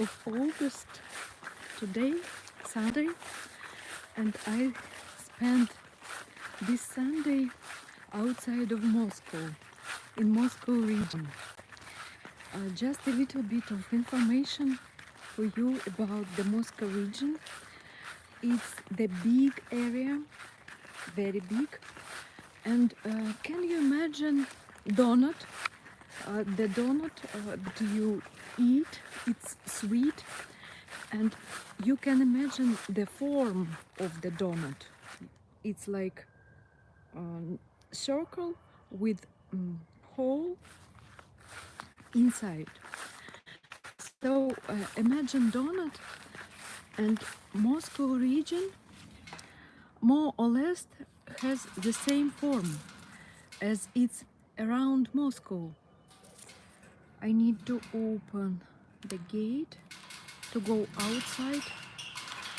of August, today, Sunday, and I spent this Sunday outside of Moscow, in Moscow region. Just a little bit of information for you about the Moscow region. It's the big area, very big, and can you imagine donut? The donut that you eat, it's sweet, and you can imagine the form of the donut. It's like a circle with hole inside. So imagine donut, and Moscow region more or less has the same form as it's around Moscow. I need to open the gate to go outside.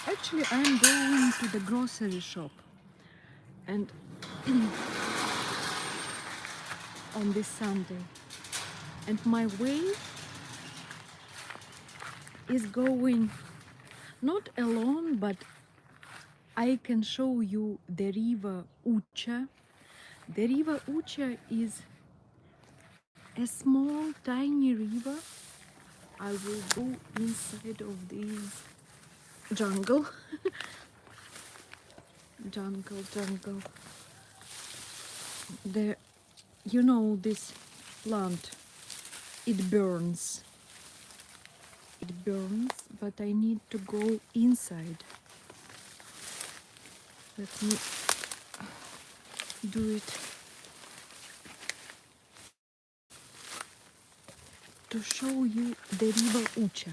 Actually, I'm going to the grocery shop, and on this Sunday, and my way is going not alone, but I can show you the river Ucha. The river Ucha is a small, tiny river. I will go inside of this jungle. jungle. The, you know, this plant, it burns. It burns, but I need to go inside. Let me do it to show you the river Ucha.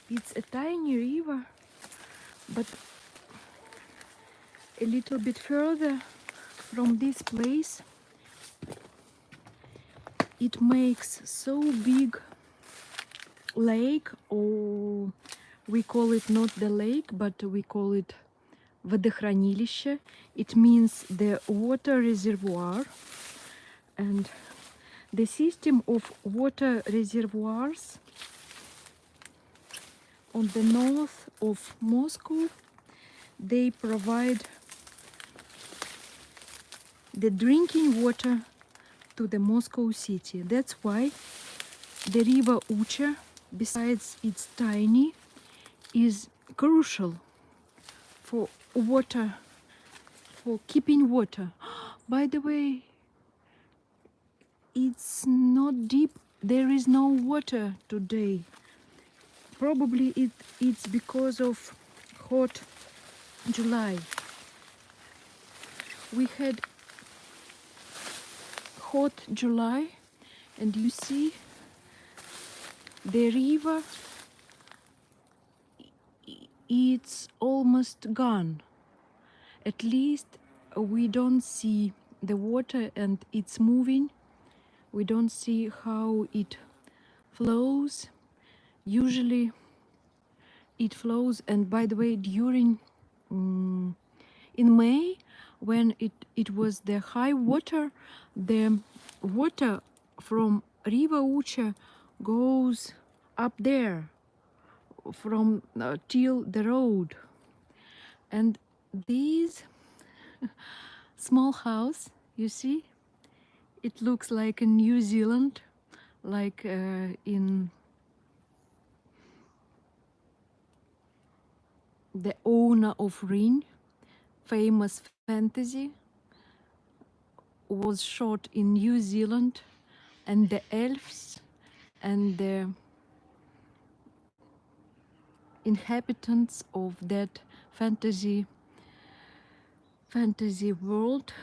It's a tiny river, but a little bit further from this place, it makes so big lake, or we call it not the lake, but we call it водохранилище. It means the water reservoir, and the system of water reservoirs on the north of Moscow, they provide the drinking water to the Moscow city. That's why the river Ucha, besides it's tiny, is crucial for water, for keeping water. By the way, it's not deep. There is no water today. Probably it's because of hot July. We had hot July, and you see the river, it's almost gone. At least we don't see the water, and it's moving. We don't see how it flows. Usually it flows, and by the way, during in May, when it was the high water, the water from river Ucha goes up there from till the road. And this small house, you see, it looks like in New Zealand, like in the owner of Ring, famous fantasy, was shot in New Zealand, and the elves and the inhabitants of that fantasy world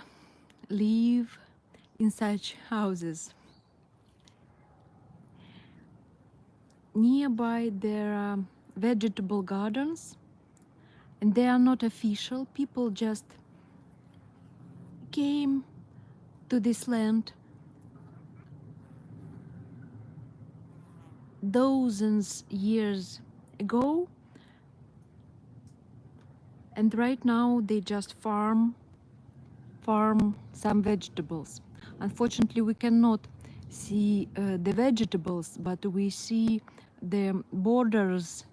live in such houses. Nearby there are vegetable gardens, and they are not official. People just came to this land dozens years ago, and right now they just farm some vegetables. Unfortunately, we cannot see the vegetables, but we see the borders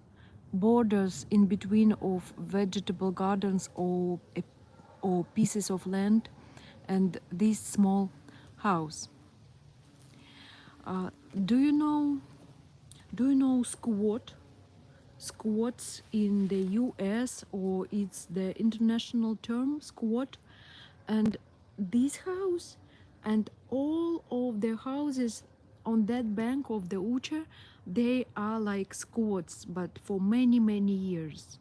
in between of vegetable gardens or pieces of land and this small house. Uh, do you know squat? Squats in the US, or it's the international term squat. And this house and all of the houses on that bank of the Uche, they are like squats, but for many years.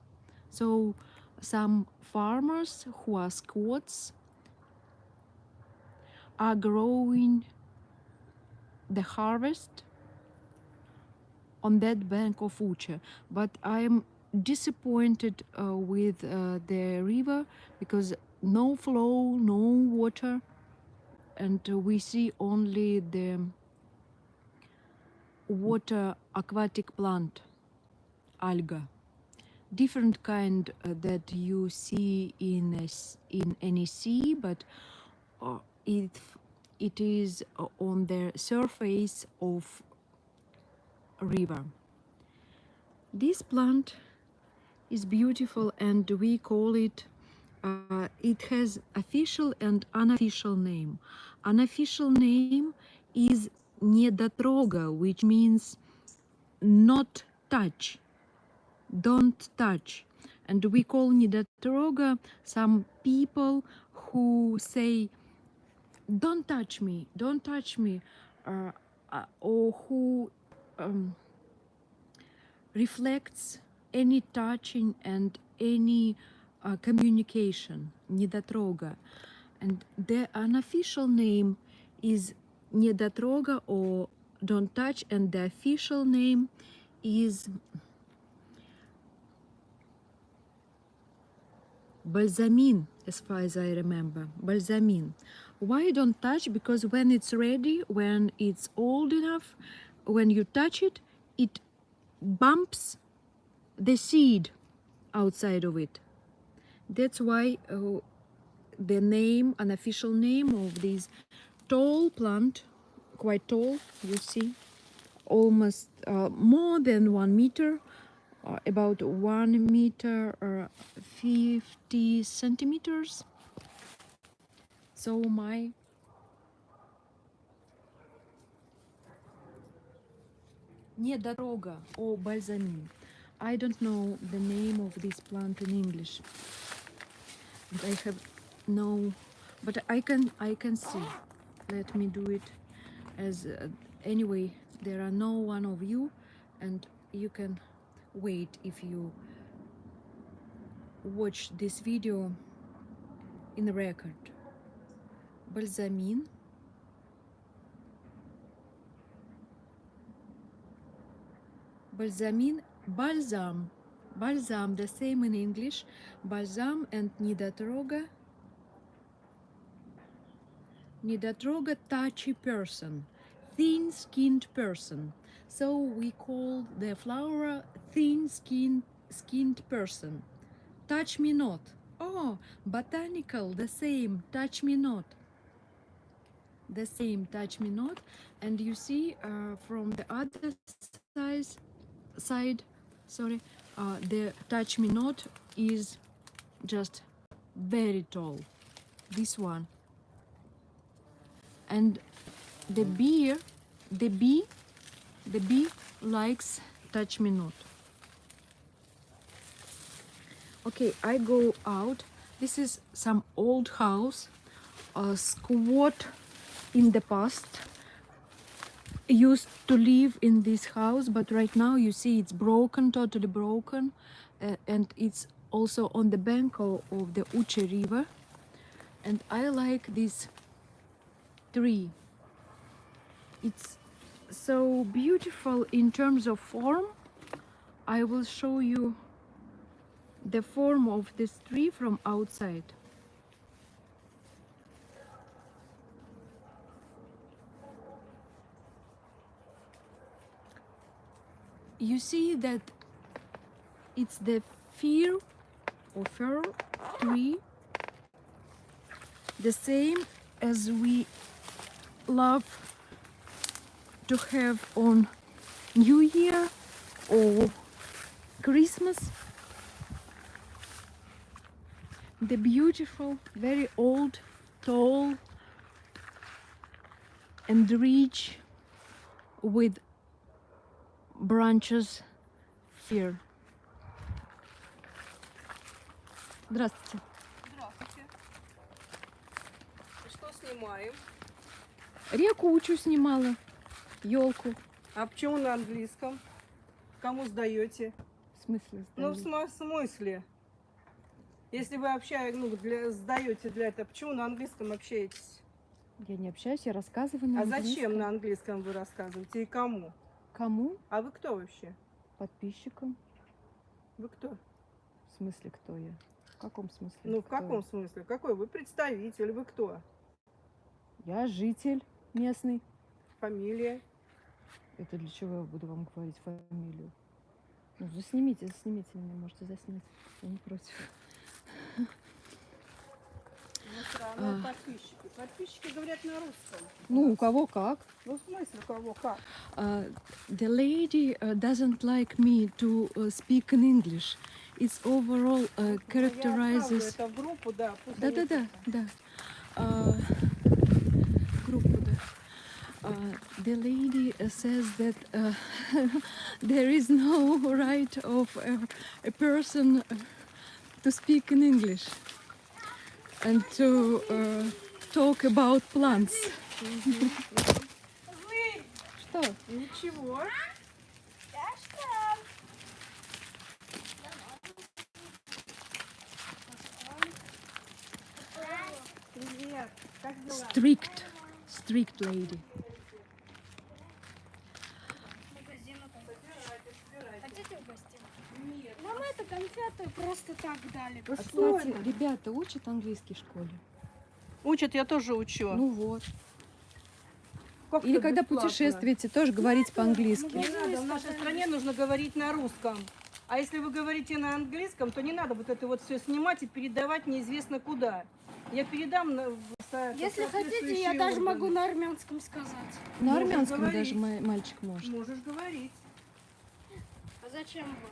So some farmers who are squats are growing the harvest on that bank of Uche. But I'm disappointed with the river, because no flow, no water, and we see only the water aquatic plant, alga, different kind that you see in any sea, but uh, it it is on the surface of river. This plant is beautiful, and we call it, it has official and unofficial name. Unofficial name is недотрога, which means not touch, don't touch. And we call недотрога some people who say, don't touch me, or who reflects any touching and any communication, недотрога. And the unofficial name is недотрога, or don't touch, and the official name is balsamin, as far as I remember. Balsamin. Why don't touch? Because when it's ready, when it's old enough, when you touch it, it bumps the seed outside of it. That's why the name, unofficial name of this tall plant, quite tall, you see, almost more than 1 meter, about 1 meter or 50 centimeters. So my недотрога, or balsamin. I don't know the name of this plant in English. But I have no, but I can see. Let me do it as anyway. There are no one of you, and you can wait if you watch this video in the record. Balsamin. Balsamin, balsam. Balsam, the same in English. Balsam and недотрога. Недотрога, touchy person, thin-skinned person. So we call the flower thin-skinned person. Touch me not. Oh, botanical, the same, touch me not. The same, touch me not. And you see from the other side, sorry, the touch me not is just very tall. This one. And the bee likes touch me not. Okay, I go out. This is some old house, a squat in the past used to live in this house, but right now you see it's broken, totally broken, and it's also on the bank of the Uche river. And I like this tree. It's so beautiful in terms of form. I will show you the form of this tree from outside. You see that it's the fir or fir tree, the same as we love to have on New Year or Christmas. The beautiful, very old, tall and rich with branches here. Здравствуйте. Здравствуйте. Что снимаем? Реку Учу снимала, елку. А почему на английском? Кому сдаете? В смысле Ну, в сдаю? смысле? Если вы сдаете для этого, почему на английском общаетесь? Я не общаюсь, я рассказываю на А английском. зачем на английском вы рассказываете и кому? Кому? А вы кто вообще? Подписчикам. Вы кто? В смысле, кто я? В каком смысле? Ну, в кто каком смысле? Какой вы представитель? Вы кто? я? Я житель местный. Фамилия? Это для чего я буду вам говорить фамилию? Ну, заснимите меня, можете заснять. Я не против. Подписчики. Подписчики говорят на русском. Ну, у кого как. Ну, в смысле, у кого как? The lady doesn't like me to speak in English. It's overall characterizes... Я отправлю это в группу, да. Пусть Да. Группу, да. The lady says that there is no right of a person to speak in English and to talk about plants. Что? Ничего. Привет. Как дела? Strict lady. Хотите угостить? Нам это конфеты просто так дали. А, кстати, ребята учат английский в школе? Учат, я тоже учу. Ну вот. Как Или это когда бесплатно? путешествуете, тоже говорить по-английски. Не надо, в нашей стране нужно говорить на русском. А если вы говорите на английском, то не надо вот это вот все снимать и передавать неизвестно куда. Я передам Если хотите, я даже могу на армянском сказать. На Можешь армянском говорить. даже мальчик может. Можешь говорить. А зачем вы?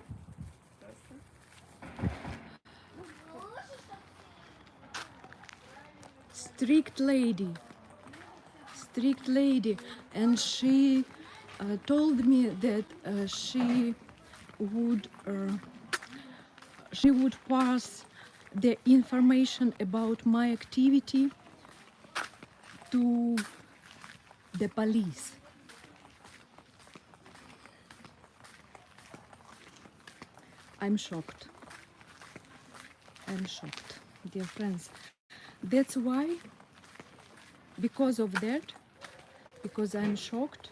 Strict lady, and she told me that she would pass the information about my activity to the police. I'm shocked, dear friends. That's why, because of that, because I'm shocked,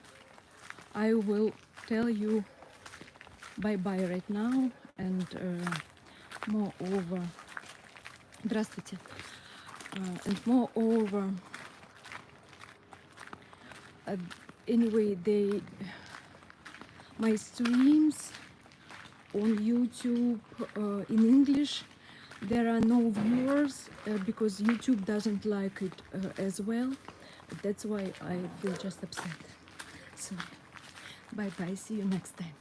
I will tell you bye-bye right now, and moreover, здравствуйте, and moreover, anyway, my streams on YouTube in English, there are no viewers because YouTube doesn't like it as well. That's why I feel just upset. So, bye bye, see you next time.